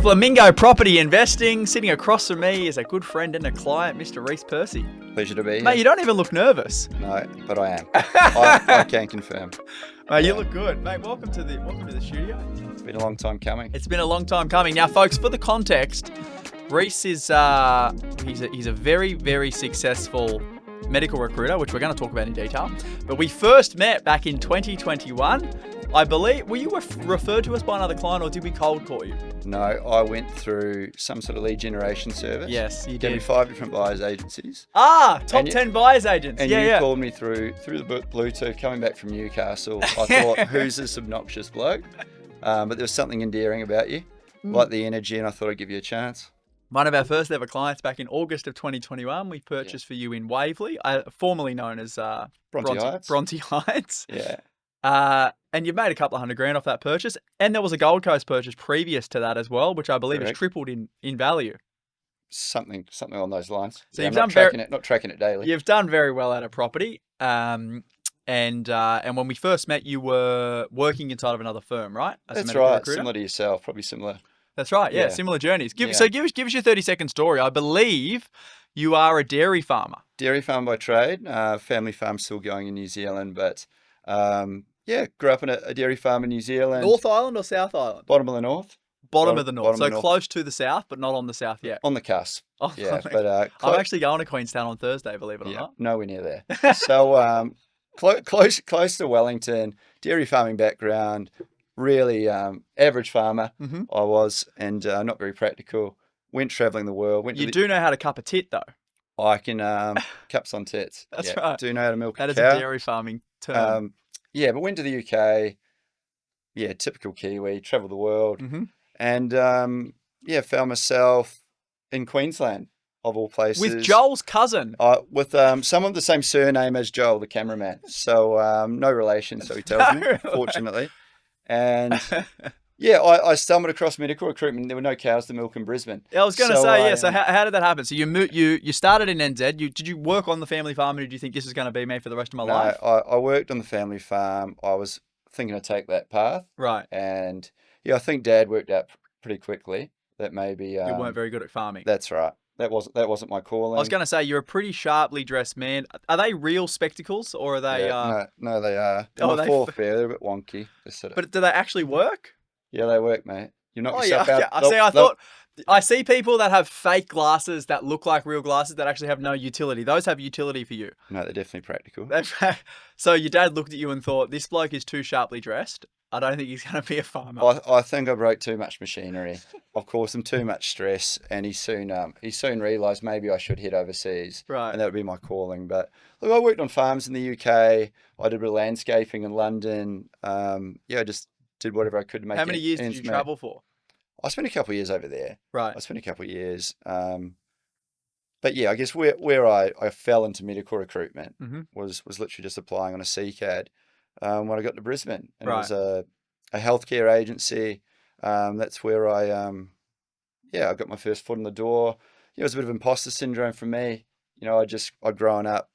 Flamingo Property Investing. Sitting across from me is a good friend and a client, Mr. Reece Percy. Pleasure to be here. Mate, you don't even look nervous. No, but I am. I can confirm. Mate, you look good. Mate, welcome to the studio. It's been a long time coming. It's been a long time coming. Now, folks, for the context, Reece is he's a very, very successful medical recruiter, which we're going to talk about in detail. But we first met back in 2021. I believe, were you referred to us by another client, or did we cold call you? No, I went through some sort of lead generation service. Yes, you Gave me did. 5 different buyers agencies. Top And 10 buyers agents. And yeah, you yeah. called me through the Bluetooth coming back from Newcastle. I thought, who's this obnoxious bloke? But there was something endearing about you, like the energy, and I thought I'd give you a chance. One of our first ever clients back in August of 2021, we purchased for you in Waverley, formerly known as Bronte Heights. Yeah. And you've made a couple of $100,000 off that purchase. And there was a Gold Coast purchase previous to that as well, which I believe has tripled in value. Something on those lines. So yeah, you've I'm done not tracking it daily. You've done very well at a property. And when we first met, you were working inside of another firm, right? As a That's medical right. recruiter? Similar to yourself, probably similar. That's right. Yeah, Yeah. similar journeys. Give Yeah. us your 30-second story. I believe you are a dairy farmer. Dairy farm by trade, family farm still going in New Zealand, but grew up in a dairy farm in New Zealand. North Island or South Island? Bottom of the north. Bottom of the north. bottom So of the north. close to the south, but not on the south yet. On the cusp. Oh, Yeah, mate. but I'm actually going to Queenstown on Thursday, believe it or yeah, not. nowhere near there. So close to Wellington, dairy farming background, really average farmer Mm-hmm. I was, and not very practical. Went travelling the world. You do know how to cup a tit, though. I can cups on tits. That's yeah, right. Do know how to milk That a is cow. a dairy farming term. But went to the UK. Yeah, typical Kiwi. Travelled the world. Mm-hmm. And found myself in Queensland, of all places. With Joel's cousin. With some of the same surname as Joel, the cameraman. So no relation, so he tells me, fortunately. And I stumbled across medical recruitment. There were no cows to milk in Brisbane. I was going to say, yeah. So how did that happen? So you started in NZ. Did you work on the family farm, and did you think this is going to be me for the rest of my life? I worked on the family farm. I was thinking to take that path. Right. And I think Dad worked out pretty quickly that maybe You weren't very good at farming. That's right. That wasn't my calling. I was going to say, you're a pretty sharply dressed man. Are they real spectacles, or are they? No, they are. Oh, They're full fair. They're a bit wonky. But do they actually work? Yeah, they work, mate. You knock Oh yourself yeah. out. I see people that have fake glasses that look like real glasses that actually have no utility. Those have utility for you. No, they're definitely practical. So your dad looked at you and thought, this bloke is too sharply dressed. I don't think he's going to be a farmer. I think I broke too much machinery. Of course, I'm too much stress, and he soon realised maybe I should head overseas, Right. And that would be my calling. But look, I worked on farms in the UK. I did a bit of landscaping in London. I just did whatever I could to make. How many years did ends you meet. travel for? I spent a couple of years over there. Right. I spent a couple of years. But yeah, I guess where I fell into medical recruitment Mhm. was literally just applying on a CCAD when I got to Brisbane. And Right. it was a healthcare agency. That's where I got my first foot in the door. It was a bit of imposter syndrome for me. I'd grown up,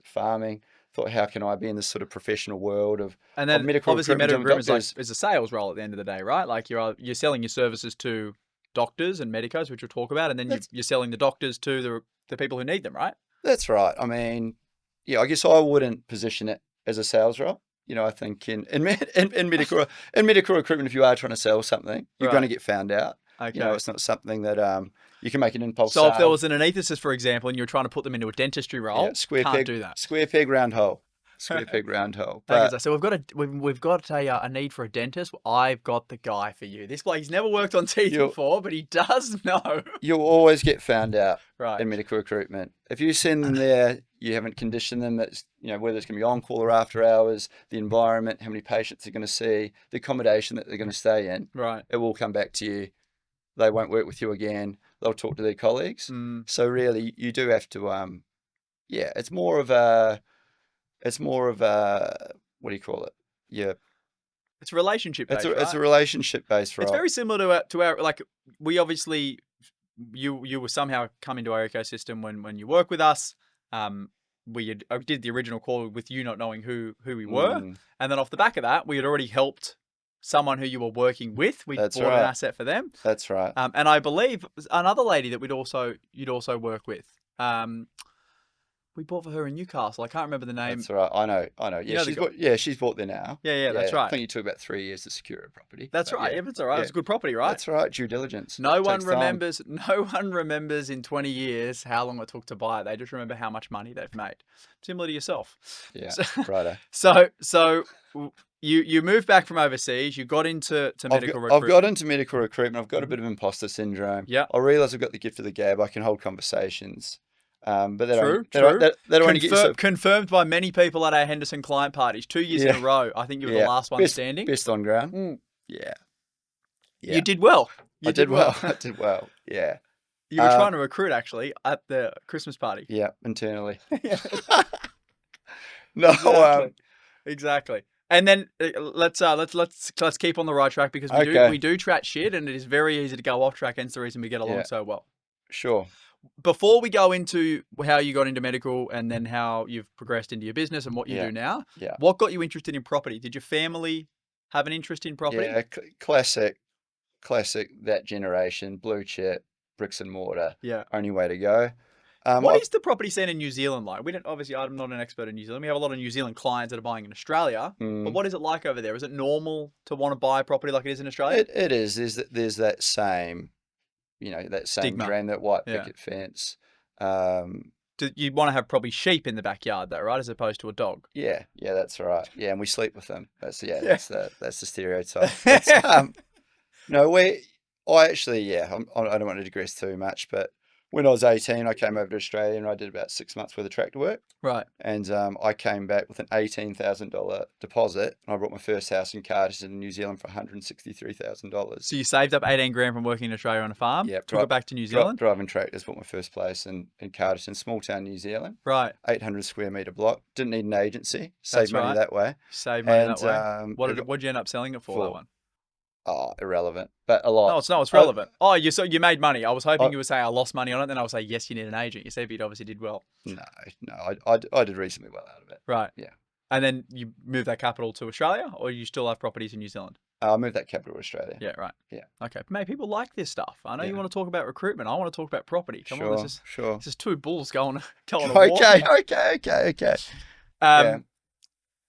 farming. Thought, how can I be in this sort of professional world of And then medical obviously medical recruitment? recruitment is a sales role at the end of the day, right? Like you're selling your services to doctors and medicos, which we'll talk about, and then you're selling the doctors to the people who need them, right? That's right. I mean, I guess I wouldn't position it as a sales role. I think in medical recruitment, if you are trying to sell something, you're Right. going to get found out. Okay. It's not something that you can make an impulse So sale. if there was an anaesthetist, for example, and you're trying to put them into a dentistry role, can't do that. Square peg, round hole. Square peg, round hole. Okay, But so we've got a need for a dentist. I've got the guy for you. This bloke, he's never worked on teeth before, but he does know. you'll always get found out Right. in medical recruitment. If you send them there, you haven't conditioned them. That's whether it's going to be on call or after hours, the environment, how many patients they're going to see, the accommodation that they're going to stay in. Right. It will come back to you. They won't work with you again. They'll talk to their colleagues. Mm. So really, you do have to. It's more of a. What do you call it? Yeah, It's relationship based. it's a relationship based role. It's very similar to our like we obviously you were somehow come into our ecosystem when you work with us. I did the original call with you not knowing who we were, and then off the back of that, we had already helped someone who you were working with. We That's bought right. an asset for them. That's right. And I believe another lady that you'd also work with. We bought for her in Newcastle. I can't remember the name. That's right. I know. You Yeah, know she's bought there now. Yeah, that's right. I think it took about 3 years to secure a property. That's right. Yeah, that's all right. Yeah. It's a good property, right? That's right. Due diligence. No one Takes time. remembers. No one remembers in 20 years how long it took to buy it. They just remember how much money they've made. Similar to yourself. Yeah. So, Righto. So you moved back from overseas. You got into medical recruitment. I've got into medical recruitment. I've got a bit of imposter syndrome. Yeah. I realise I've got the gift of the gab. I can hold conversations. But that True. only get you Confirmed by many people at our Henderson client parties 2 years in a row. I think you were the last one standing. Best on ground. Yeah. You did well. I did well. I did well. Yeah. You were trying to recruit actually at the Christmas party. Yeah, internally. Yeah. No. Exactly. And then let's keep on the right track because we do chat shit and it is very easy to go off track. Hence the reason we get along so well. Sure. Before we go into how you got into medical and then how you've progressed into your business and what you do now, what got you interested in property? Did your family have an interest in property? Yeah, classic, that generation, blue chip, bricks and mortar. Yeah. Only way to go. What is the property scene in New Zealand like? Obviously, I'm not an expert in New Zealand. We have a lot of New Zealand clients that are buying in Australia. But what is it like over there? Is it normal to want to buy property like it is in Australia? It is. There's that same, that same Stigma. dream, that white picket fence. You want to have probably sheep in the backyard though, right? As opposed to a dog. Yeah, that's right. Yeah, and we sleep with them. That's the stereotype. I don't want to digress too much, but when I was 18, I came over to Australia and I did about 6 months worth of tractor work. Right. And I came back with an $18,000 deposit, and I bought my first house in Cardiff in New Zealand for $163,000. So you saved up 18 grand from working in Australia on a farm. Yeah. Took it back to New Zealand. Driving tractors, bought my first place in Cardiff, small town New Zealand. Right. 800 square metre block. Didn't need an agency. Saved money that way. Saved money that way. What did you end up selling it for that one? Oh, irrelevant, but a lot. No, it's relevant. You made money. I was hoping you would say I lost money on it. Then I would say yes, you need an agent. You said you obviously did well. No, I did reasonably well out of it. Right. Yeah. And then you moved that capital to Australia, or you still have properties in New Zealand? I moved that capital to Australia. Yeah. Right. Yeah. Okay. Mate, people like this stuff. I know you want to talk about recruitment. I want to talk about property. Come on, this is two bulls going to war. Okay.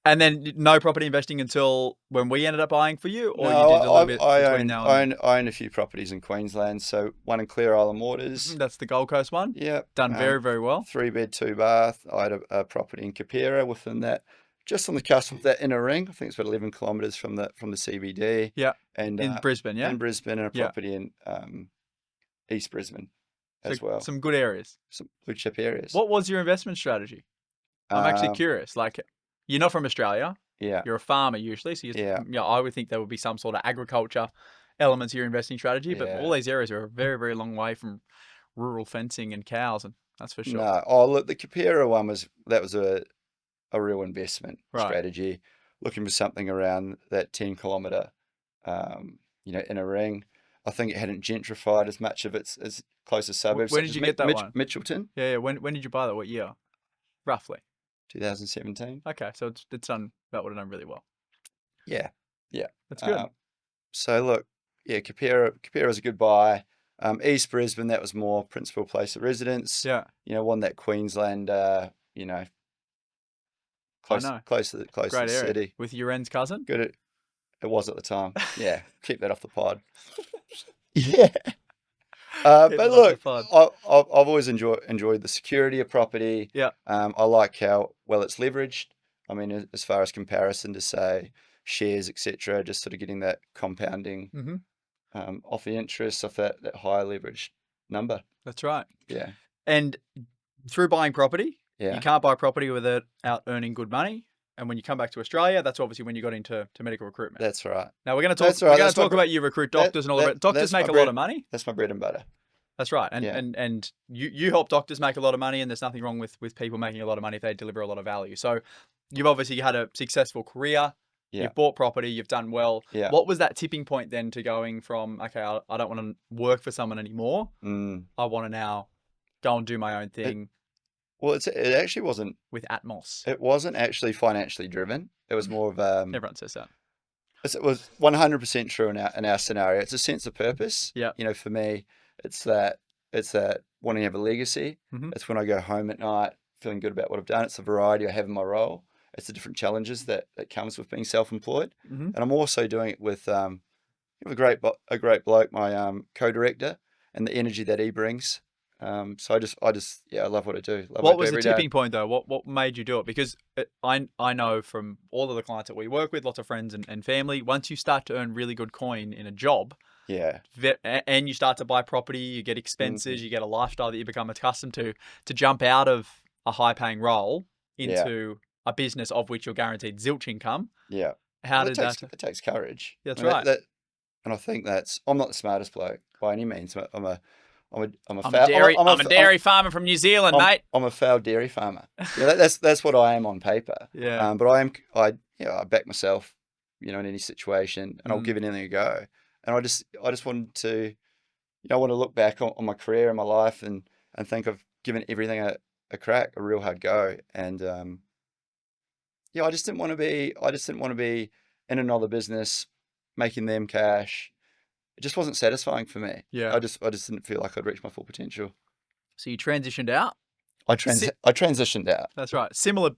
And then no property investing until when we ended up buying for you, or no, you did a little bit I between now and then? I own a few properties in Queensland. So one in Clear Island Waters. That's the Gold Coast one. Yeah, done very, very well. 3-bed, 2-bath. I had a property in Kapira within that, just on the cusp of that inner ring. I think it's about 11 kilometres from the CBD. Yeah, and in Brisbane. Yeah, in Brisbane, and a property in East Brisbane as well. Some good areas. Some blue chip areas. What was your investment strategy? I'm actually curious. Like, you're not from Australia. Yeah. You're a farmer usually. So I would think there would be some sort of agriculture elements of your investing strategy, but all these areas are a very, very long way from rural fencing and cows, and that's for sure. No. Oh, look, the Kapira one was a real investment strategy, looking for something around that 10-kilometre, inner ring. I think it hadn't gentrified as much of its as closest suburbs. When did you get that one? Mitchelton. Yeah. When did you buy that? What year? Roughly. 2017. Okay, so it's done. That would have done really well. Yeah. That's good. So look, Kapira was a good buy. East Brisbane, that was more principal place of residence. Yeah. One that Queensland, close to the city. With your end's cousin? Good. It was at the time. Yeah. Keep that off the pod. Yeah. But look, I've always enjoyed the security of property. Yeah. I like how well it's leveraged. I mean, as far as comparison to say shares, etc., just sort of getting that compounding off the interest of that higher leveraged number. That's right. Yeah. And through buying property, you can't buy property without earning good money. And when you come back to Australia, that's obviously when you got into medical recruitment. That's right. Now we're going to talk about you recruit doctors and all that. Doctors make a lot of money. That's my bread and butter. That's right. And you help doctors make a lot of money, and there's nothing wrong with people making a lot of money if they deliver a lot of value. So you've obviously had a successful career. Yeah. You've bought property. You've done well. Yeah. What was that tipping point then to going from, okay, I don't want to work for someone anymore. I want to now go and do my own thing. It actually wasn't. With Atmos. It wasn't actually financially driven. It was more of Everyone says that. it was 100% true in our scenario. It's a sense of purpose. Yeah. You know, for me, it's that wanting to have a legacy. Mhm. It's when I go home at night feeling good about what I've done. It's the variety I have in my role. It's the different challenges that comes with being self-employed. Mhm. And I'm also doing it with a great bloke, my co-director, and the energy that he brings. So I just I love what I do. Love what I What do was the every day. tipping point though? What made you do it? Because I know from all of the clients that we work with, lots of friends and family, once you start to earn really good coin in a job, Yeah. and you start to buy property, you get expenses, Mhm. you get a lifestyle that you become accustomed to jump out of a high paying role Yeah. into a business of which you're guaranteed zilch income. Yeah. How Well, did that? it takes courage. That's I mean, right. and I think I'm not the smartest bloke by any means. I'm a I'm a dairy farmer from New Zealand, mate. I'm a foul dairy farmer. Yeah, that's what I am on paper. Yeah. But I back myself, in any situation, and I'll give anything a go. And I just wanted to, I want to look back on my career and my life and think I've given everything a crack, a real hard go. And I just didn't want to be in another business making them cash. It just wasn't satisfying for me. Yeah. I just didn't feel like I'd reached my full potential. So you transitioned out. I transitioned out. That's right. Similar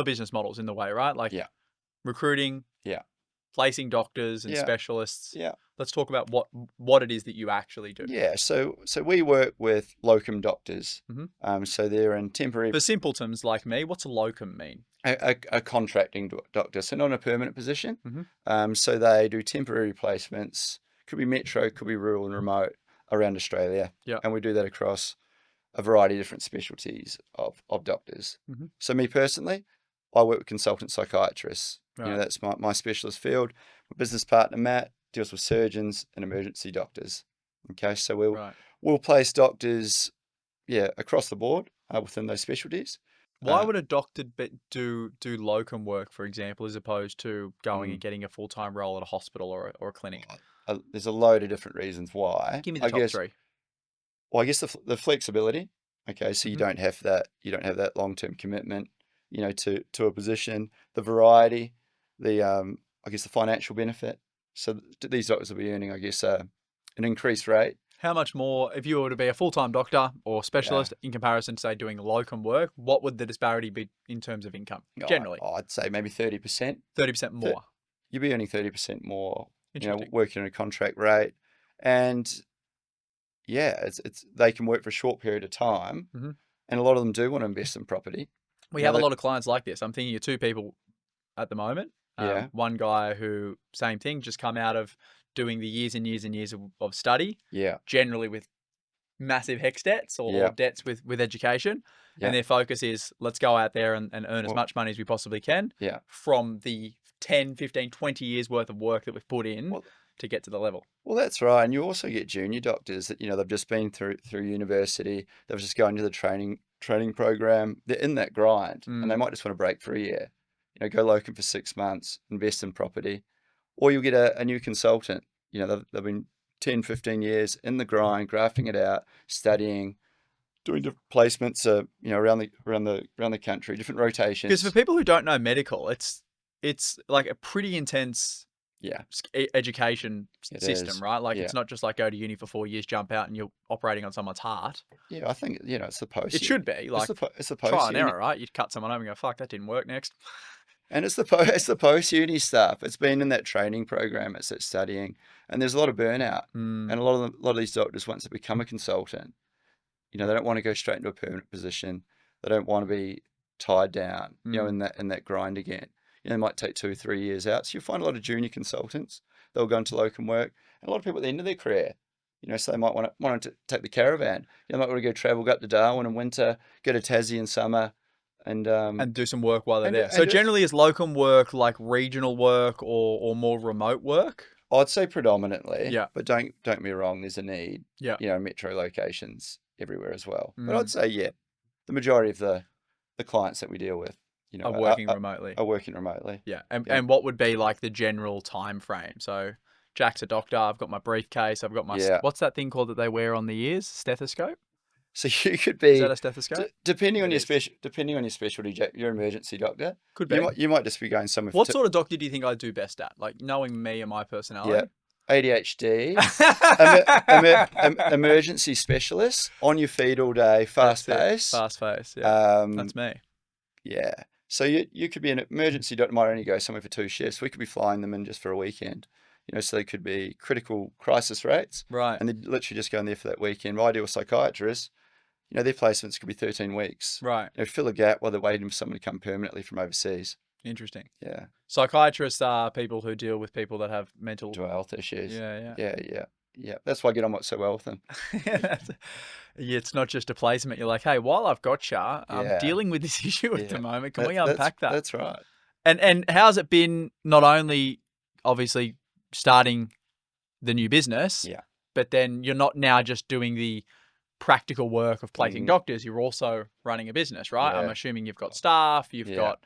business models in the way, right? Like recruiting, placing doctors and specialists. Yeah. Let's talk about what it is that you actually do. Yeah. So we work with locum doctors. Mhm. So they're in temporary. For simpletons like me, what's a locum mean? A contracting doctor, so not in a permanent position. Mhm. So they do temporary placements. Could be metro, could be rural and remote around Australia. Yeah. And we do that across a variety of different specialties of doctors. Mhm. So me personally, I work with consultant psychiatrists. Right. That's my specialist field. My business partner, Matt, deals with surgeons and emergency doctors. Okay, so we'll place doctors, across the board within those specialties. Why would a doctor do locum work, for example, as opposed to going and Mm. getting a full-time role at a hospital or a clinic? There's a load of different reasons why. Give me the top three. Well, I guess the flexibility. Okay, so Mhm. you don't have that long-term commitment, to a position. The variety, I guess the financial benefit. So these doctors will be earning, I guess, an increased rate. How much more, if you were to be a full-time doctor or specialist in comparison to, say, doing locum work, what would the disparity be in terms of income, generally? I'd say maybe 30%. 30% more. You'd be earning 30% more, Interesting. working on a contract rate. And it's they can work for a short period of time. Mhm. And a lot of them do want to invest in property. We have a lot of clients like this. I'm thinking of two people at the moment. Yeah. One guy who, same thing, just come out of doing the years and years and years of study, Yeah. generally with massive HECS debts or debts with education. Yeah. And their focus is, let's go out there and earn as much money as we possibly can from the 10, 15, 20 years worth of work that we've put in to get to the level. Well, that's right. And you also get junior doctors that, they've just been through university. They've just gone to the training program. They're in that grind and they might just want to break for a year. Go locum for 6 months, invest in property. Or you'll get a new consultant. They've been 10, 15 years in the grind, grafting it out, studying, doing different placements, around the country, different rotations. Because for people who don't know medical, it's like a pretty intense education system, right? Like it's not just like go to uni for 4 years, jump out, and you're operating on someone's heart. Yeah, I think it's the post. It should be like it's the post trial and error, right? You'd cut someone over and go, "Fuck, that didn't work." Next. And it's the post uni stuff. It's been in that training program. It's that studying, and there's a lot of burnout. And a lot of these doctors, once they become a consultant, they don't want to go straight into a permanent position. They don't want to be tied down, in that grind again. They might take 2 or 3 years out. So you'll find a lot of junior consultants. They'll go into locum work, and a lot of people at the end of their career, so they might want to take the caravan. They might want to go travel, go up to Darwin in winter, go to Tassie in summer. And do some work while they're there. So generally, is locum work like regional work or more remote work? I'd say predominantly. Yeah. But don't get me wrong. There's a need. Yeah. Metro locations everywhere as well. But I'd say the majority of the clients that we deal with, are working remotely. Are working remotely. Yeah. And what would be like the general time frame? So Jack's a doctor. I've got my briefcase. I've got my what's that thing called that they wear on the ears? Stethoscope. So you could Is be, that a stethoscope? depending on It your is. depending on your specialty, Jack, you're an emergency doctor. Could be. You might just be going somewhere. What sort of doctor do you think I do best at? Like knowing me and my Yeah, personality. ADHD, emergency specialist, on your feet all day, fast pace. Fast pace. Yeah, that's me. Yeah. So you could be an emergency doctor, might only go somewhere for 2 shifts. We could be flying them in just for a weekend. So they could be critical crisis rates. Right. And they'd literally just go in there for that weekend. My ideal psychiatrist, their placements could be 13 weeks. Right. Fill a gap while they're waiting for someone to come permanently from overseas. Interesting. Yeah. Psychiatrists are people who deal with people that have mental health issues. Yeah. Yeah. That's why I get on so well with them. Yeah, it's not just a placement. You're like, hey, while I've got you, I'm dealing with this issue at the moment. Can we unpack that? That's right. And how's it been, not only obviously starting the new business, but then you're not now just doing the practical work of placing doctors, you're also running a business, right? I'm assuming you've got staff, you've got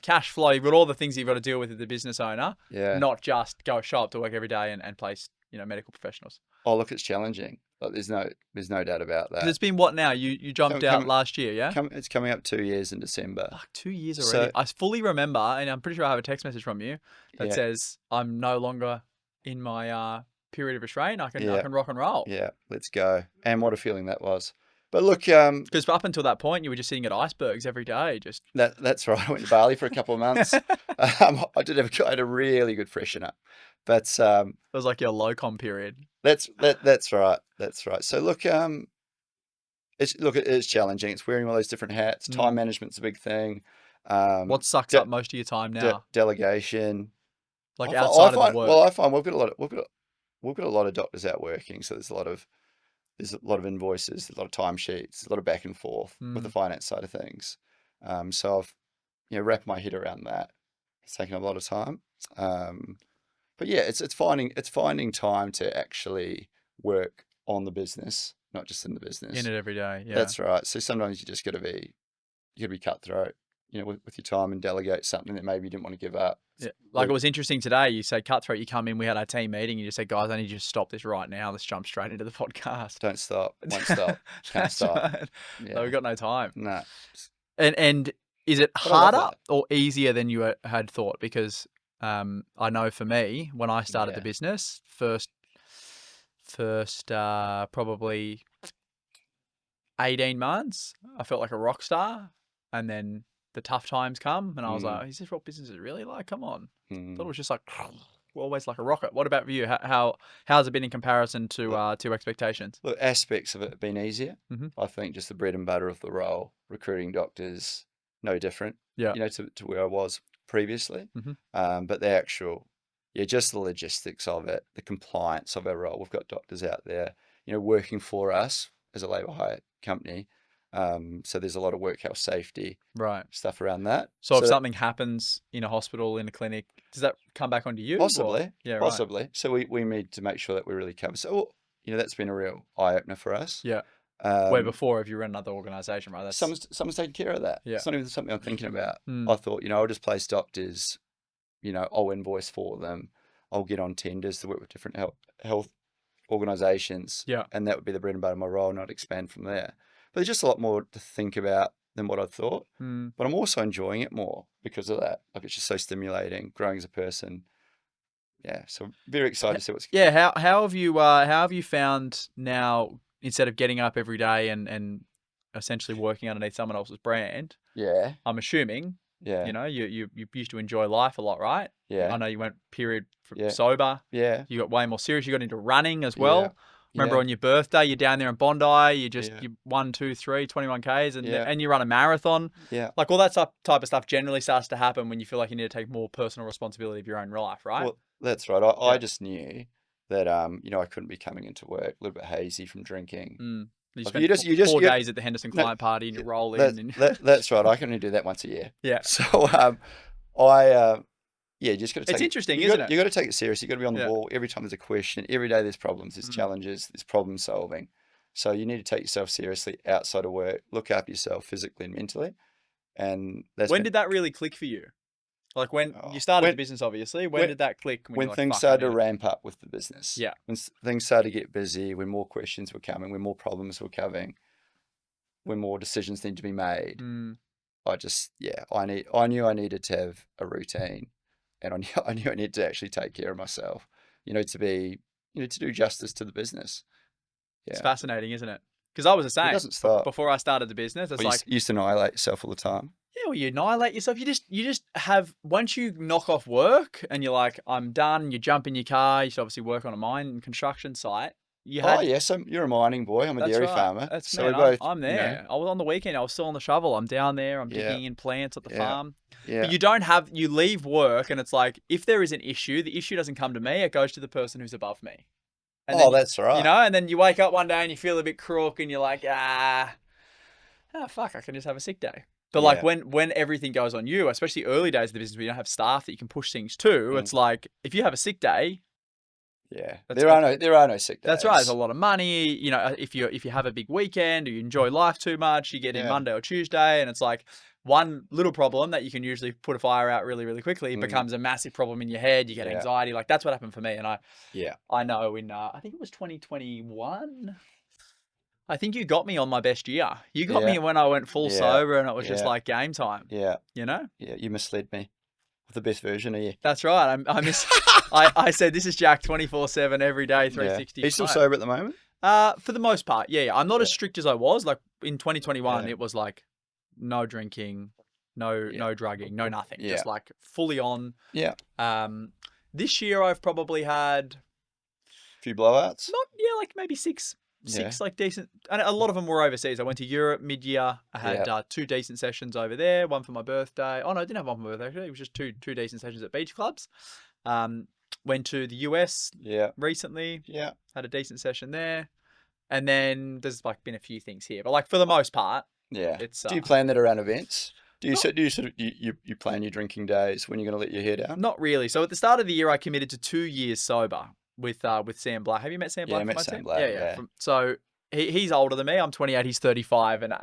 cash flow, you've got all the things you've got to deal with as the business owner, not just show up to work every day and place medical professionals. Oh, look, it's challenging. Like, there's no doubt about that. It's been what now? You jumped out last year, yeah? It's coming up 2 years in December. Fuck, 2 years already. I fully remember, and I'm pretty sure I have a text message from you that says I'm no longer in my period of restraint. I can rock and roll. Yeah, let's go. And what a feeling that was. But look, because up until that point, you were just sitting at icebergs every day. Just that's right. I went to Bali for a couple of months. I had a really good freshen up. But it was like your locum period. That's right. That's right. So look, it's challenging. It's wearing all those different hats. Time management's a big thing. What sucks up most of your time now? Delegation. Like outside of the work. Well, I find we've got a lot of doctors out working, so there's a lot of invoices, a lot of timesheets, a lot of back and forth with the finance side of things. So I've wrapped my head around that. It's taken a lot of time. But yeah, it's finding time to actually work on the business, not just in the business. In it every day. Yeah, that's right. So sometimes you just got to be cutthroat, with your time, and delegate something that maybe you didn't want to give up. Yeah. Like, it was interesting today. You say cutthroat. You come in. We had our team meeting. And you say, guys, I need you to stop this right now. Let's jump straight into the podcast. Don't stop. Won't stop. Can't stop. Right. Yeah. So we've got no time. No. And is it harder or easier than you had thought? Because I know for me, when I started the business, first probably 18 months, I felt like a rock star, and then the tough times come, and I was like, "Is this what business is really like? Come on!" Thought it was just like always like a rocket. What about for you? How's it been in comparison to expectations? Look, aspects of it have been easier. I think just the bread and butter of the role, recruiting doctors, no different. Yeah, to where I was previously. But the actual, just the logistics of it, the compliance of our role. We've got doctors out there, working for us as a labour hire company. So there's a lot of work health safety stuff around that. So if something happens in a hospital, in a clinic, does that come back onto you? Possibly. Or? Yeah, possibly. Right. So we need to make sure that we're really covered. So, that's been a real eye-opener for us. Yeah. Where before, if you run another organisation, right? That's... Someone's taking care of that. Yeah. It's not even something I'm thinking about. I thought, I'll just place doctors, I'll invoice for them. I'll get on tenders to work with different health organisations. Yeah. And that would be the bread and butter of my role, not expand from there. But there's just a lot more to think about than what I thought. But I'm also enjoying it more because of that. Like, it's just so stimulating, growing as a person. Yeah, so very excited to see what's... Yeah, how have you found now, instead of getting up every day and essentially working underneath someone else's brand? Yeah. I'm assuming, you used to enjoy life a lot, right? Yeah. I know you went period sober. Yeah. You got way more serious. You got into running as well. Yeah. Remember on your birthday, you're down there in Bondi, you 1, 2, 3, 21 Ks, and you run a marathon. Yeah. Like, all that type of stuff generally starts to happen when you feel like you need to take more personal responsibility of your own life, right? Well, that's right. I just knew that, I couldn't be coming into work a little bit hazy from drinking. You spent 4 days at the Henderson client party and you roll in. That's right. I can only do that once a year. Yeah. So, you just got to take it's interesting, isn't it? You got to take it serious. You got to be on the ball every time there's a question. Every day there's problems, there's challenges, there's problem solving. So you need to take yourself seriously outside of work. Look after yourself physically and mentally. And when did that really click for you? Like, when you started the business, obviously. When did that click? When things started to ramp up with the business. Yeah. When things started to get busy, when more questions were coming, when more problems were coming. when more decisions need to be made, Mm. I knew I needed to have a routine, and I knew I needed to actually take care of myself, to do justice to the business. It's Yeah. fascinating, isn't it? Because I was the same. It doesn't stop. Before I started the business, it's Well, like, you used to annihilate yourself all the time. yeah, well, you annihilate yourself. You just have, once you knock off work and you're like, I'm done, you jump in your car, you should obviously work on a mine and construction site. Oh, yes, you're a mining boy. I'm a That's dairy right. farmer. That's So man, we both, I'm there. I was on the weekend. I was still on the shovel. I'm down there. I'm Yeah. digging in plants at the Yeah. farm. Yeah. But you leave work and it's like, if there is an issue, the issue doesn't come to me. It goes to the person who's above me. And then, that's right. and then you wake up one day and you feel a bit crook and you're like, fuck, I can just have a sick day. But like when everything goes on you, especially early days of the business where you don't have staff that you can push things to, it's like, if you have a sick day, yeah, there are no sick days. that's right. There's a lot of money. If you have a big weekend or you enjoy life too much, you get in Monday or Tuesday, and it's like one little problem that you can usually put a fire out really, really quickly becomes a massive problem in your head. You get anxiety. Like that's what happened for me. And I know in I think it was 2021. I think you got me on my best year. You got me when I went full sober and it was just like game time. Yeah. Yeah, you misled me with the best version of you. That's right. I said, this is Jack 24/7 every day, 365. Are you still sober at the moment? For the most part, yeah. I'm not as strict as I was. Like in 2021, it was like no drinking, no drugging, no nothing. Just like fully on. Yeah. This year I've probably had a few blowouts. Like maybe six like decent, and a lot of them were overseas. I went to Europe mid-year. I had 2 decent sessions over there. One for my birthday. Oh no, I didn't have one for my birthday. Actually, it was just two decent sessions at beach clubs. Went to the US recently. Yeah, had a decent session there, and then there's like been a few things here, but like for the most part, it's. Do you plan that around events? Do you plan your drinking days when you're going to let your hair down? Not really. So at the start of the year, I committed to 2 years sober with Sam Black. Have you met Sam Black? Yeah, I met Sam Black. Yeah. So he's older than me. I'm 28. He's 35, and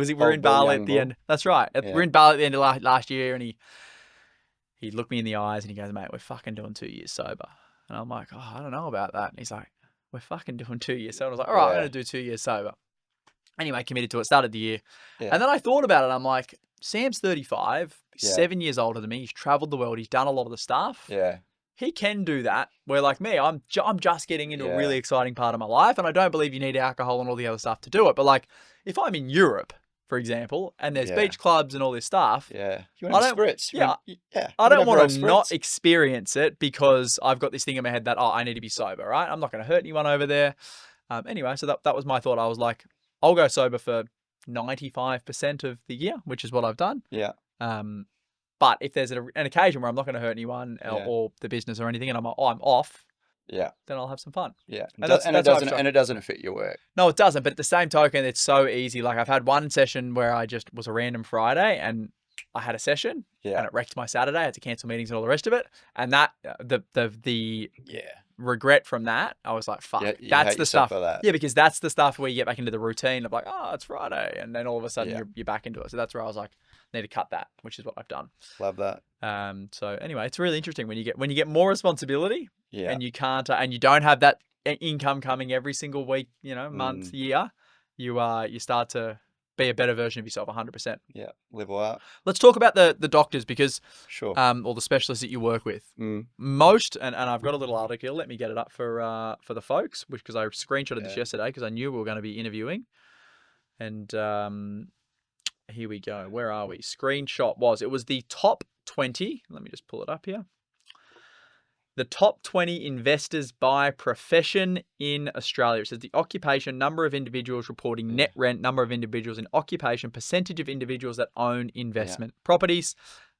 we're in Bali at the end. That's right. We're in Bali at the end of last year, and he looked me in the eyes and he goes, mate, we're fucking doing 2 years sober. And I'm like, I don't know about that. And he's like, we're fucking doing 2 years sober. I was like, all right, I'm going to do 2 years sober. Anyway, committed to it, started the year. Yeah. And then I thought about it. I'm like, Sam's 35, he's 7 years older than me. He's traveled the world. He's done a lot of the stuff. Yeah. He can do that. Where like me, I'm just getting into a really exciting part of my life. And I don't believe you need alcohol and all the other stuff to do it. But like, if I'm in Europe, for example, and there's beach clubs and all this stuff. Yeah. You want to spritz? I don't want to not experience it because I've got this thing in my head that, I need to be sober, right? I'm not going to hurt anyone over there. Anyway, so that was my thought. I was like, I'll go sober for 95% of the year, which is what I've done. Yeah. But if there's an occasion where I'm not going to hurt anyone or the business or anything, and I'm off, then I'll have some fun. Yeah, and it doesn't affect your work. No, it doesn't. But at the same token, it's so easy. Like I've had one session where I just was a random Friday and I had a session and it wrecked my Saturday. I had to cancel meetings and all the rest of it. And that the regret from that, I was like, fuck, that's the stuff. Yeah, because that's the stuff where you get back into the routine of like, it's Friday, and then all of a sudden you're back into it. So that's where I was like, need to cut that, which is what I've done. Love that. So anyway, it's really interesting when you get more responsibility and you can't and you don't have that income coming every single week, month, year, you start to be a better version of yourself 100%. Yeah, level up. Let's talk about the doctors because sure. Or the specialists that you work with. Most and I've got a little article, let me get it up for the folks, because I screenshotted this yesterday because I knew we were going to be interviewing. And here we go. Where are we? Screenshot was the top 20. Let me just pull it up here. The top 20 investors by profession in Australia. It says the occupation, number of individuals reporting net rent, number of individuals in occupation, percentage of individuals that own investment properties.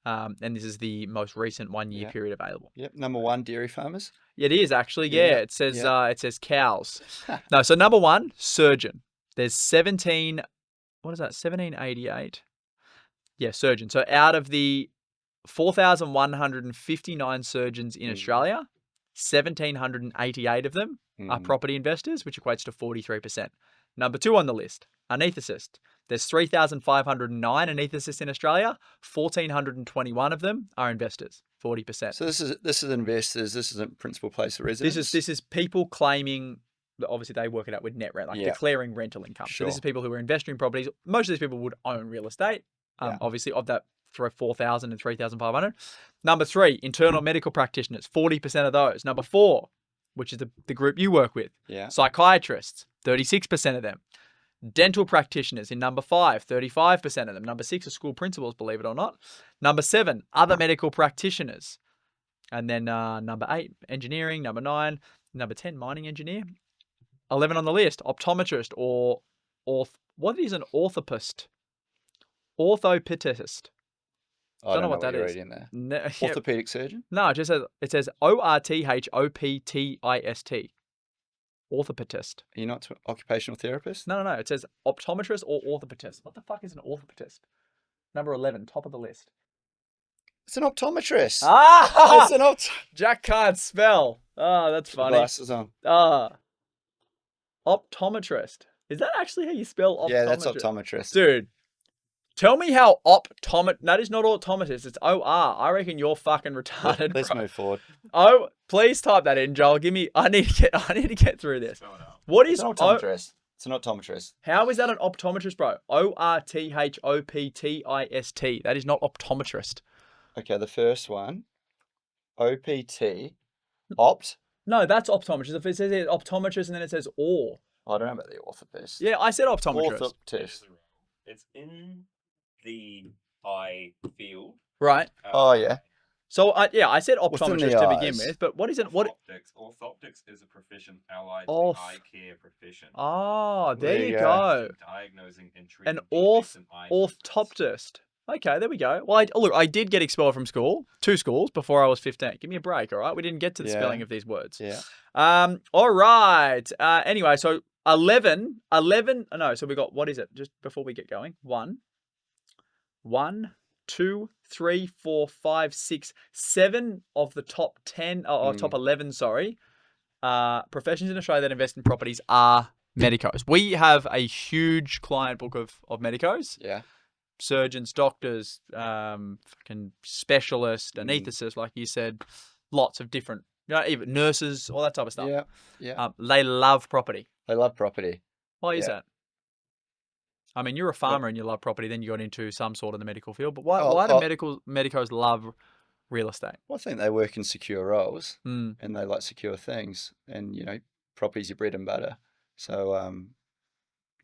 And this is the most recent 1 year period available. Yep. Number 1, dairy farmers. It is actually. Yeah. It says cows. No. So number 1, surgeon. There's 1788. Yeah, surgeon. So out of the 4,159 surgeons in Australia, 1,788 of them are property investors, which equates to 43%. Number 2 on the list, anaesthetist. There's 3,509 anaesthetists in Australia. 1,421 of them are investors, 40%. So this is investors. This isn't principal place of residence. This is people claiming obviously they work it out with net rent, like Yeah. declaring rental income. So Sure. this is people who are investing in properties. Most of these people would own real estate. Yeah. Obviously, of that 4,000 and 3,500. Number 3, internal medical practitioners, 40% of those. Number 4, which is the group you work with, Yeah. psychiatrists, 36% of them. Dental practitioners in number 5, 35% of them. Number 6 are school principals, believe it or not. Number 7, other medical practitioners. And then number 8, engineering. Number 9, number 10, mining engineer. 11 on the list, optometrist or what is an orthopist? Orthopedist. I don't know what that is. Reading there. No, Orthopedic surgeon? No, it says ORTHOPTIST. Orthopedist. Are you not occupational therapist? No. It says optometrist or orthopedist. What the fuck is an orthopedist? Number 11, top of the list. It's an optometrist. Ah! It's an Jack can't spell. Oh, that's funny. Glasses on. Optometrist. Is that actually how you spell optometrist? Yeah, that's optometrist. Dude, tell me how that is not optometrist. It's OR. I reckon you're fucking retarded. Let's move forward. Oh, please type that in, Joel. I need to get through this. What is an optometrist? It's an optometrist. How is that an optometrist, bro? ORTHOPTIST. That is not optometrist. Okay, the first one, OPT, opt. No, that's optometrist. If it says optometrist and then it says or. I don't know about the orthopedist. Yeah, I said optometrist. Orthoptist. It's in the eye field. Right. Oh, yeah. So, I said Within optometrist the to begin eyes. with, but what is it? Orthoptics is a profession allied to the eye care profession. Oh, there There you you go. Diagnosing and treating An defects in eye conditions. orthoptist. Okay, there we go. Well, I did get expelled from school, 2 schools, before I was 15. Give me a break, all right? We didn't get to the Yeah. spelling of these words. Yeah. All right. Anyway, so 11. No, so we got, what is it? Just before we get going. 1, 2, 3, 4, 5, 6, 7 of the top 10, or top 11, sorry. Professions in Australia that invest in properties are medicos. We have a huge client book of medicos. Yeah. Surgeons, doctors, fucking specialists, anesthetists, like you said, lots of different, even nurses, all that type of stuff. Yeah. Yeah. They love property. They love property. Why is Yeah. that? I mean, you're a farmer and you love property, then you got into some sort of the medical field. But why do medicos love real estate? Well, I think they work in secure roles Mm. and they like secure things. And, property's your bread and butter. So,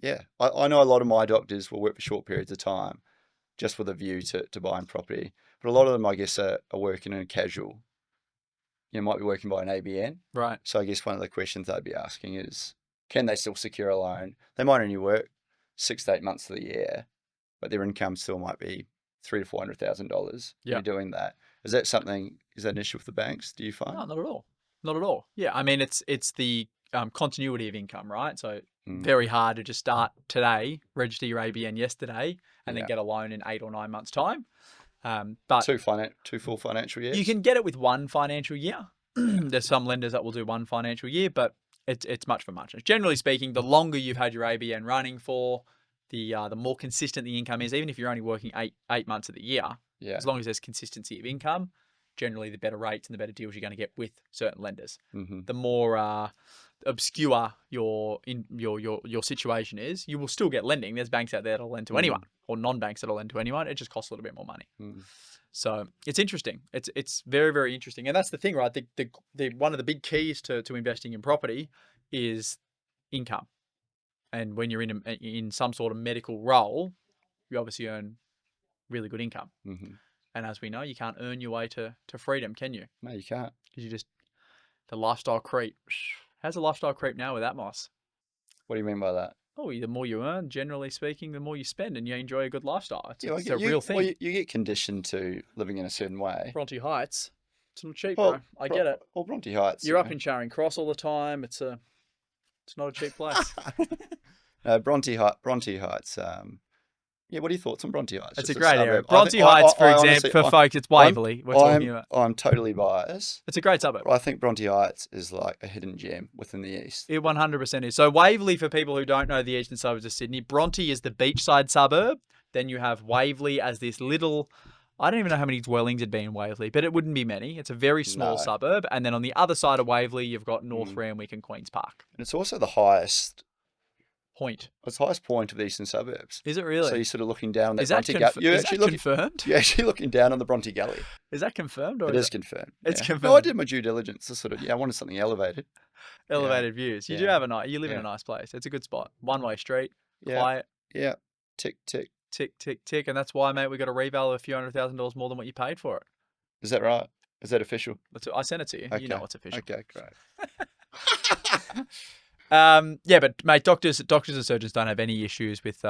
yeah, I know a lot of my doctors will work for short periods of time just with a view to buying property. But a lot of them, I guess, are working in a casual, might be working by an ABN. Right. So I guess one of the questions they'd be asking is, can they still secure a loan? They might only work 6 to 8 months of the year, but their income still might be $300,000 to $400,000. Yeah. You're doing that. Is that an issue with the banks? Do you find? No, not at all. Not at all. Yeah, I mean, it's the continuity of income, right? So very hard to just start today, register your ABN yesterday, and then get a loan in 8 or 9 months' time. But 2 full financial years. you can get it with 1 financial year. There's some lenders that will do 1 financial year, but it's much for much. Generally speaking, the longer you've had your ABN running for, the more consistent the income is. Even if you're only working eight months of the year, as long as there's consistency of income, generally the better rates and the better deals you're going to get with certain lenders. Mm-hmm. The more obscure your situation is, you will still get lending. There's banks out there that'll lend to anyone, or non-banks that'll lend to anyone. It just costs a little bit more money. So it's interesting. It's very, very interesting. And that's the thing, right? The one of the big keys to investing in property is income. And when you're in some sort of medical role, you obviously earn really good income. Mm-hmm. And as we know, you can't earn your way to freedom, can you? No, you can't. Because the lifestyle creep. How's the lifestyle creep now with Atmos? What do you mean by that? Oh, the more you earn, generally speaking, the more you spend, and you enjoy a good lifestyle. It's a you, real thing. Well, you get conditioned to living in a certain way. Bronte Heights, it's not cheap, Well, bro. I get it. Well, Bronte Heights. You're up in Charing Cross all the time. It's not a cheap place. Bronte Heights. Yeah, what are your thoughts on Bronte Heights? It's Just a great area. suburb. Bronte Heights, for example, honestly, for folks, it's Waverley. We're talking about. I'm totally biased. It's a great suburb. But I think Bronte Heights is like a hidden gem within the east. It 100% is. So Waverley, for people who don't know the eastern suburbs of Sydney, Bronte is the beachside suburb. Then you have Waverley as this little, I don't even know how many dwellings it'd be in Waverley, but it wouldn't be many. It's a very small No. suburb. And then on the other side of Waverley, you've got North Mm. Randwick and Queen's Park. And it's also the highest Point. It's the highest point of the eastern suburbs. Is it really? So you're sort of looking down on that Is that, Bronte Galley. confirmed? You're actually looking down on the Bronte Galley. Is that confirmed? Or It is confirmed. It's yeah. confirmed. No, I did my due diligence to sort of, I wanted something elevated. Elevated views. You do Yeah. have you live in a nice place. It's a good spot. One-way street, Yeah. quiet, Yeah. Tick, tick. tick, tick, tick. And that's why, mate, we got a reval of a few $100,000 more than what you paid for it. Is that right? Is that official? I sent it to you. Okay. You know it's official. Okay, great. Yeah, but mate, doctors and surgeons don't have any issues with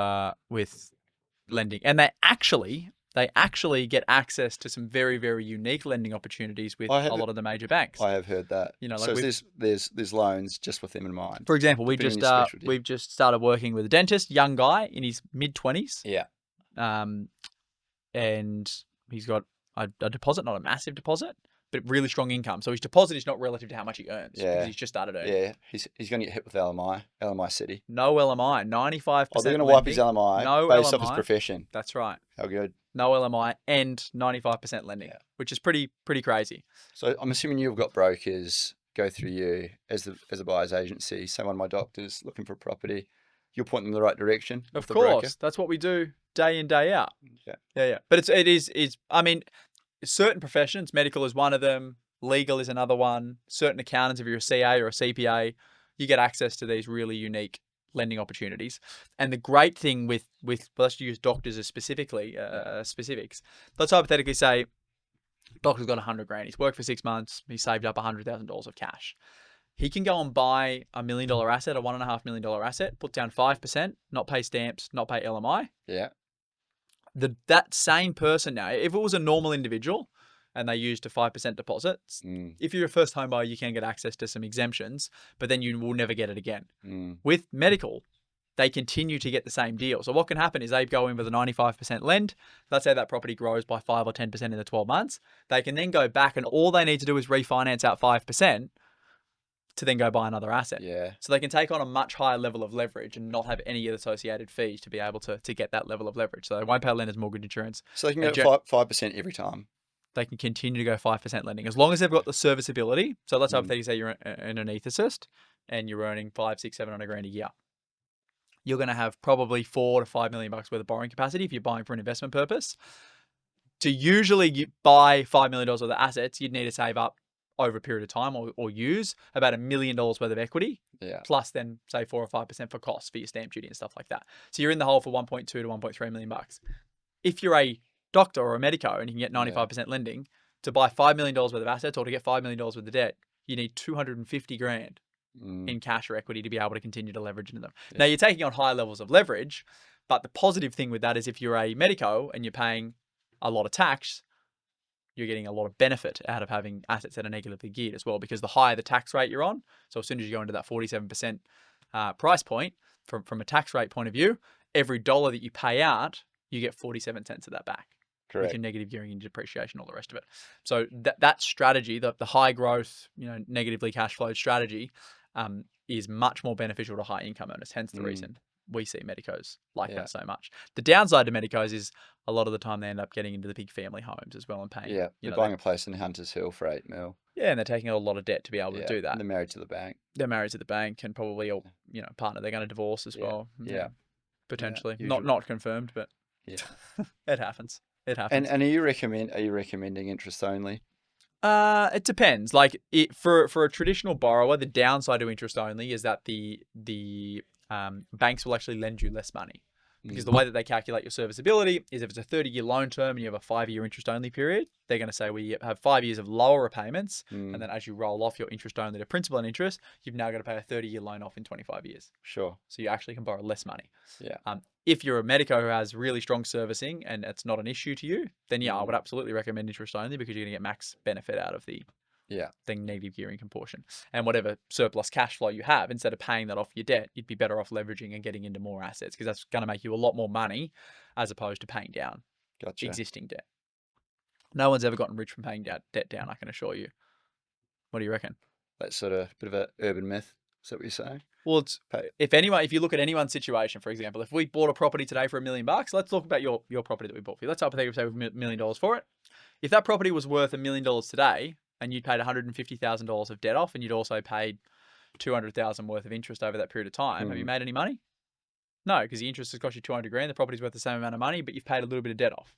lending, and they actually get access to some very, very unique lending opportunities with a lot of the major banks. I have heard that. You know, so like there's loans just with them in mind. for example, we've depending on your specialty. just started working with a dentist, young guy in his mid-20s. Yeah. And he's got a deposit, not a massive deposit, but really strong income. So his deposit is not relative to how much he earns. Yeah. Because he's just started earning. Yeah. He's going to get hit with LMI City. No LMI, 95%. Oh, they're going to wipe his LMI No based off his LMI. profession. That's right. How good. No LMI and 95% lending, Yeah. which is pretty crazy. So I'm assuming you've got brokers go through you as a buyer's agency. So one of my doctors looking for a property, you'll point them in the right direction. Of the course, broker. that's what we do day in, day out. Yeah. Yeah. But it is. I mean, certain professions, medical is one of them. Legal is another one. Certain accountants, if you're a CA or a CPA, you get access to these really unique lending opportunities. And the great thing with let's use doctors as specifics. Let's hypothetically say doctor's got 100 grand. He's worked for 6 months. He saved up $100,000 of cash. He can go and buy $1 million asset, a $1.5 million asset, put down 5%, not pay stamps, not pay LMI. Yeah. That same person now, if it was a normal individual and they used a 5% deposit, if you're a first home buyer, you can get access to some exemptions, but then you will never get it again. With medical, they continue to get the same deal. So what can happen is they go in with a 95% lend. Let's say that property grows by 5 or 10% in the 12 months. They can then go back and all they need to do is refinance out 5% to then go buy another asset. Yeah. So they can take on a much higher level of leverage and not have any associated fees to be able to get that level of leverage. So they won't pay lenders mortgage insurance. So they can get 5% every time. They can continue to go 5% lending as long as they've got the serviceability. So let's hypothetically say you're an anaesthetist and you're earning 500, 600, 700 grand a year. You're going to have probably $4 to $5 million worth of borrowing capacity if you're buying for an investment purpose. To usually buy $5 million worth of assets, you'd need to save up over a period of time or use about $1 million worth of equity, plus then say 4 or 5% for costs for your stamp duty and stuff like that. So you're in the hole for 1.2 to 1.3 million bucks. If you're a doctor or a medico and you can get 95% lending to buy $5 million worth of assets or to get $5 million worth of debt, you need 250 grand in cash or equity to be able to continue to leverage into them. Yeah. Now you're taking on high levels of leverage, but the positive thing with that is if you're a medico and you're paying a lot of tax, you're getting a lot of benefit out of having assets that are negatively geared as well, because the higher the tax rate you're on, so as soon as you go into that 47% price point, from a tax rate point of view, every dollar that you pay out, you get 47 cents of that back. Correct. With your negative gearing and depreciation, all the rest of it. So that strategy, the high growth, negatively cash flowed strategy, is much more beneficial to high income earners. Hence the reason we see medicos like that so much. The downside to medicos is a lot of the time they end up getting into the big family homes as well and paying. Yeah, they're buying a place in Hunters Hill for $8 million. Yeah, and they're taking a lot of debt to be able to do that. And they're married to the bank. They're married to the bank and probably a partner they're going to divorce as well. Yeah. Potentially. Yeah, not confirmed, but it happens. It happens. And are you recommending interest only? It depends. Like for a traditional borrower, the downside to interest only is that the banks will actually lend you less money, because the way that they calculate your serviceability is if it's a 30-year loan term and you have a 5-year interest only period, they're going to say we have 5 years of lower repayments, and then as you roll off your interest only to principal and interest, you've now got to pay a 30-year loan off in 25 years. Sure. So you actually can borrow less money. Yeah. If you're a medico who has really strong servicing and it's not an issue to you, then I would absolutely recommend interest only, because you're going to get max benefit out of the negative gearing proportion. And whatever surplus cash flow you have, instead of paying that off your debt, you'd be better off leveraging and getting into more assets, because that's going to make you a lot more money as opposed to paying down existing debt. No one's ever gotten rich from paying debt down, I can assure you. What do you reckon? That's sort of a bit of an urban myth. Is that what you're saying? Well, Pay. if you look at anyone's situation, for example, if we bought a property today for $1 million, let's talk about your property that we bought for you. Let's hypothetically say $1 million for it. If that property was worth $1 million today, and you'd paid $150,000 of debt off, and you'd also paid $200,000 worth of interest over that period of time, have you made any money? No, because the interest has cost you $200,000. The property's worth the same amount of money, but you've paid a little bit of debt off.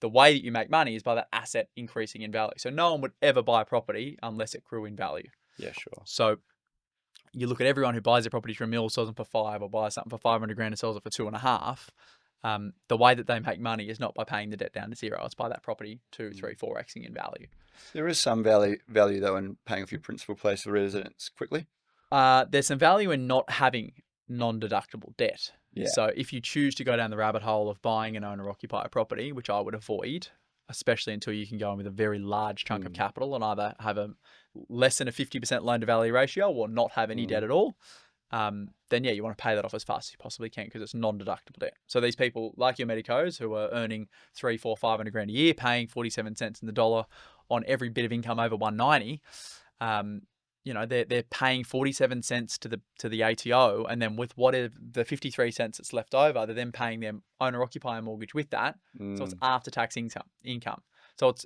The way that you make money is by that asset increasing in value. So no one would ever buy a property unless it grew in value. Yeah, sure. So you look at everyone who buys their property for $1 million, sells them for $5 million, or buys something for $500,000 and sells it for $2.5 million. The way that they make money is not by paying the debt down to zero. It's by that property 2, 3, 4xing in value. There is some value though in paying off your principal place of residence quickly. There's some value in not having non-deductible debt. Yeah. So if you choose to go down the rabbit hole of buying an owner-occupier property, which I would avoid, especially until you can go in with a very large chunk of capital and either have a less than a 50% loan-to-value ratio or not have any debt at all, then yeah, you want to pay that off as fast as you possibly can because it's non-deductible debt. So these people like your Medicos who are earning $300,000, $400,000, $500,000 a year, paying 47 cents in the dollar on every bit of income over 190, they're paying 47 cents to the ATO, and then with whatever the 53 cents that's left over, they're then paying their owner-occupier mortgage with that. So it's after-tax income. So it's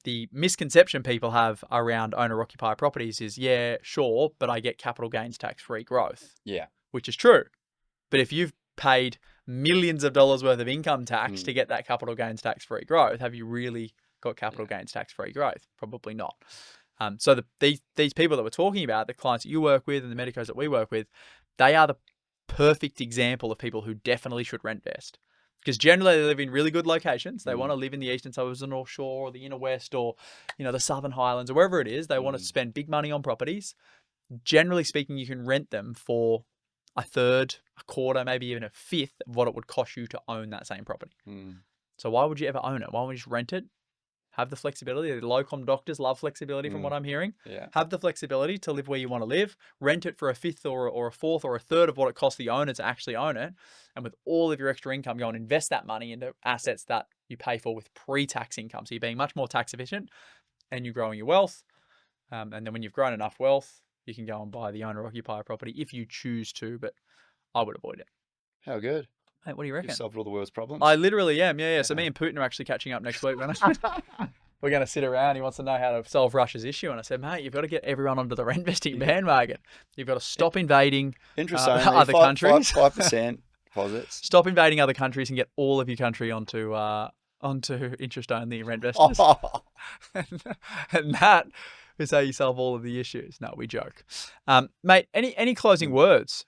the misconception people have around owner-occupier properties is, yeah, sure, but I get capital gains tax-free growth. Yeah. Which is true. But if you've paid millions of dollars worth of income tax to get that capital gains tax-free growth, have you really got capital gains tax-free growth? Probably not. So these people that we're talking about, the clients that you work with and the Medicos that we work with, they are the perfect example of people who definitely should rent vest. Because generally they live in really good locations. They want to live in the eastern suburbs of the North Shore or the inner west or, the Southern Highlands or wherever it is. They want to spend big money on properties. Generally speaking, you can rent them for a third, a quarter, maybe even a fifth of what it would cost you to own that same property. So why would you ever own it? Why don't we just rent it? Have the flexibility. The locum doctors love flexibility from what I'm hearing. Yeah. Have the flexibility to live where you want to live. Rent it for a fifth or a fourth or a third of what it costs the owner to actually own it. And with all of your extra income, go and invest that money into assets that you pay for with pre-tax income. So you're being much more tax efficient and you're growing your wealth. And then when you've grown enough wealth, you can go and buy the owner-occupier property if you choose to, but I would avoid it. How good. Hey, what do you reckon? You solved all the world's problems. I literally am. Yeah. So me and Putin are actually catching up next week. We're going to sit around. He wants to know how to solve Russia's issue. And I said, mate, you've got to get everyone onto the rentvesting bandwagon. You've got to stop invading other countries. 5% deposits. Stop invading other countries and get all of your country onto interest-only rentvestors. And that is how you solve all of the issues. No, we joke. Mate, any closing words?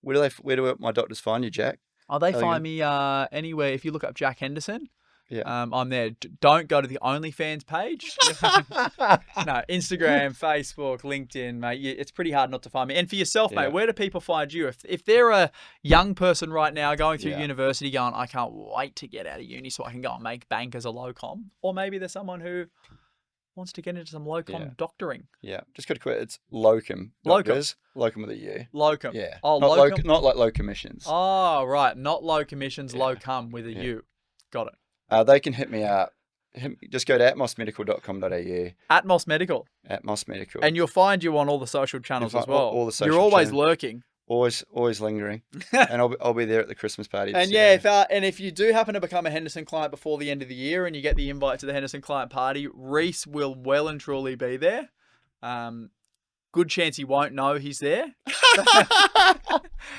Where do my doctors find you, Jack? Oh, they find me anywhere. If you look up Jack Henderson, yeah, I'm there. Don't go to the OnlyFans page. No, Instagram, Facebook, LinkedIn, mate. It's pretty hard not to find me. And for yourself, mate, where do people find you? If they're a young person right now going through university going, I can't wait to get out of uni so I can go and make bank as a locum. Or maybe there's someone who wants to get into some locum doctoring. Yeah, just got to quit. It's locum. Doctors. Locum with a U. Locum. Yeah. Oh, not locum. Not like low commissions. Oh, right. Not low commissions, locum with a U. Got it. They can hit me up. Just go to atmosmedical.com.au. Atmos Medical. Atmos Medical. And you'll find you on all the social channels as well. All the social You're always channels. lurking. Always lingering. And I'll be there at the Christmas party. And if you do happen to become a Henderson client before the end of the year and you get the invite to the Henderson client party, Reese will well and truly be there. Good chance he won't know he's there.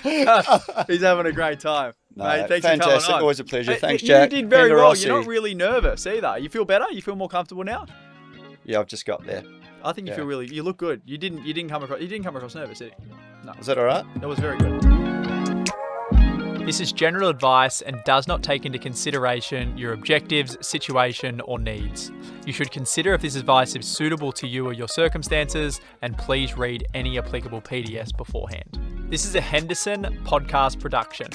He's having a great time. No, mate, thanks fantastic. for coming on. Always a pleasure. Thanks, Jack. You did very well. You're not really nervous either. You feel better? You feel more comfortable now? Yeah, I've just got there. I think you feel really. You look good. You didn't come across nervous, did you? No. Was that all right? That was very good. This is general advice and does not take into consideration your objectives, situation, or needs. You should consider if this advice is suitable to you or your circumstances, and please read any applicable PDFs beforehand. This is a Henderson podcast production.